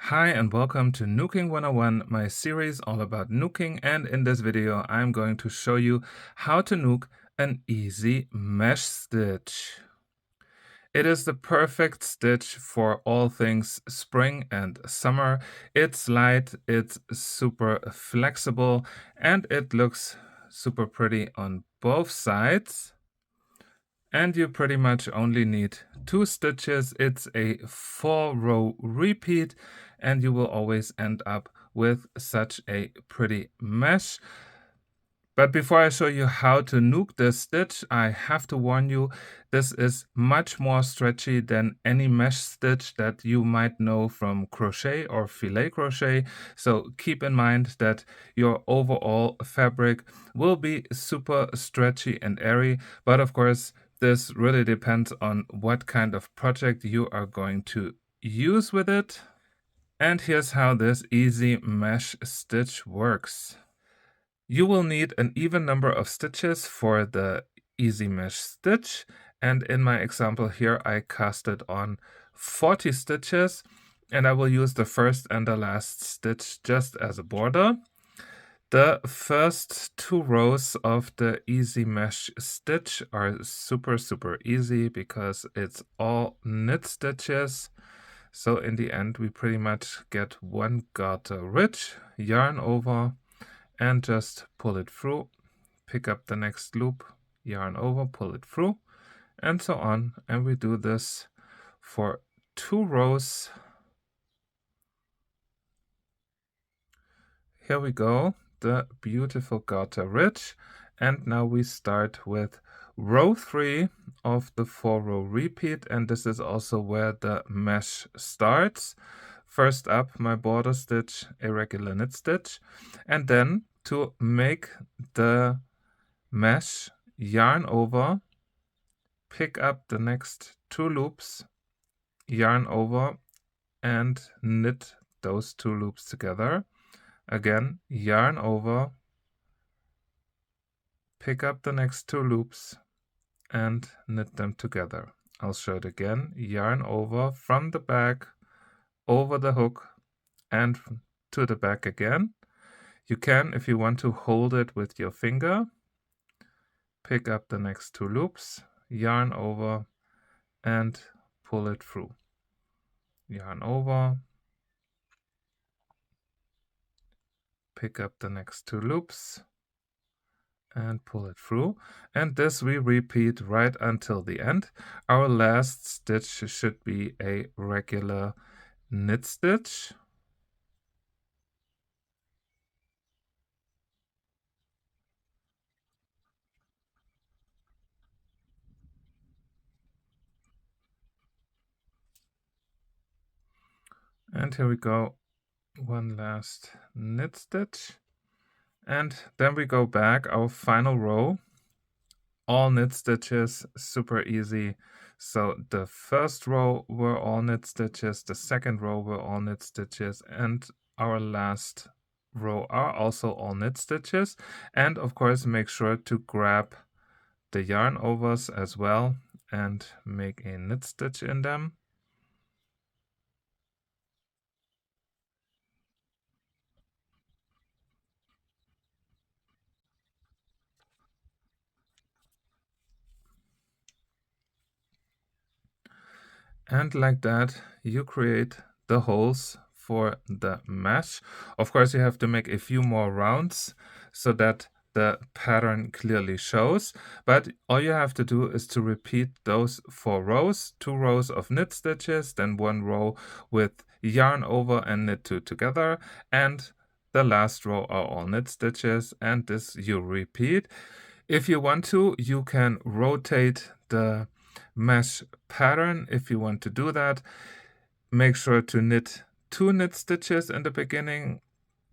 Hi and welcome to Knooking 101, my series all about nooking, and in this video I'm going to show you how to nook an easy mesh stitch. It is the perfect stitch for all things spring and summer. It's light, it's super flexible, and it looks super pretty on both sides. And you pretty much only need 2 stitches. It's a 4-row repeat, and you will always end up with such a pretty mesh. But before I show you how to nook this stitch, I have to warn you, this is much more stretchy than any mesh stitch that you might know from crochet or filet crochet. So keep in mind that your overall fabric will be super stretchy and airy, but of course, this really depends on what kind of project you are going to use with it. And here's how this easy mesh stitch works. You will need an even number of stitches for the easy mesh stitch, and in my example here I casted on 40 stitches, and I will use the first and the last stitch just as a border. The first 2 rows of the easy mesh stitch are super easy because it's all knit stitches. So in the end we pretty much get one garter rich, yarn over, and just pull it through, pick up the next loop, yarn over, pull it through, and so on. And we do this for 2 rows. Here we go, the beautiful garter ridge. And now we start with row 3 of the 4-row repeat, and this is also where the mesh starts. First up, my border stitch, a regular knit stitch, and then to make the mesh, yarn over, pick up the next 2 loops, yarn over, and knit those 2 loops together. Again, yarn over, pick up the next 2 loops, and knit them together. I'll show it again. Yarn over from the back, over the hook, and to the back again. You can, if you want to, hold it with your finger. Pick up the next 2 loops, yarn over, and pull it through. Yarn over, pick up the next 2 loops, and pull it through. And this we repeat right until the end. Our last stitch should be a regular knit stitch. And here we go, one last knit stitch. And then we go back, our final row, all knit stitches, super easy. So the first row were all knit stitches, the second row were all knit stitches, and our last row are also all knit stitches. And of course, make sure to grab the yarn overs as well and make a knit stitch in them. And like that, you create the holes for the mesh. Of course, you have to make a few more rounds so that the pattern clearly shows, but all you have to do is to repeat those 4 rows, 2 rows of knit stitches, then 1 row with yarn over and knit 2 together, and the last row are all knit stitches, and this you repeat. If you want to, you can rotate the mesh pattern. If you want to do that, make sure to knit 2 knit stitches in the beginning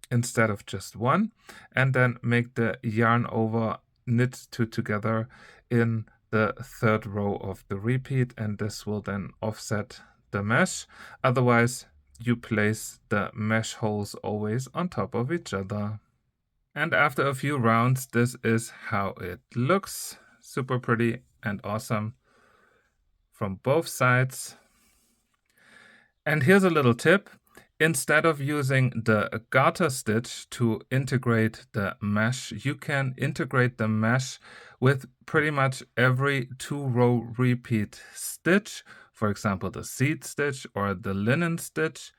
instead of just 1, and then make the yarn over, knit 2 together in the 3rd row of the repeat, and this will then offset the mesh. Otherwise, you place the mesh holes always on top of each other. And after a few rounds, this is how it looks. Super pretty and awesome from both sides. And here's a little tip. Instead of using the garter stitch to integrate the mesh, you can integrate the mesh with pretty much every 2-row repeat stitch, for example, the seed stitch or the linen stitch.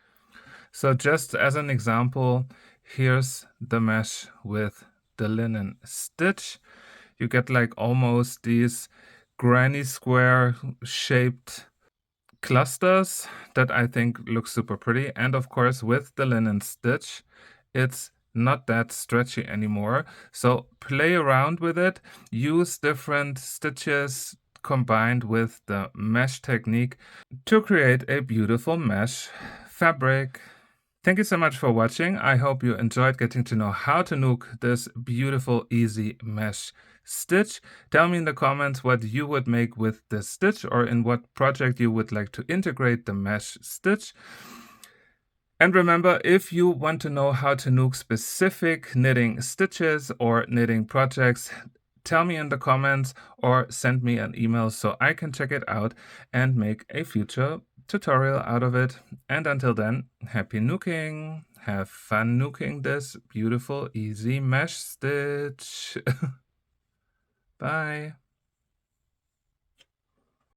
So just as an example, here's the mesh with the linen stitch. You get like almost these granny square shaped clusters that I think look super pretty. And of course, with the linen stitch, it's not that stretchy anymore. So play around with it, use different stitches combined with the mesh technique to create a beautiful mesh fabric. Thank you so much for watching. I hope you enjoyed getting to know how to Knook this beautiful, easy mesh stitch. Tell me in the comments what you would make with this stitch, or in what project you would like to integrate the mesh stitch. And remember, if you want to know how to Knook specific knitting stitches or knitting projects, tell me in the comments or send me an email so I can check it out and make a future tutorial out of it. And until then, happy nooking! Have fun nooking this beautiful, easy mesh stitch. Bye!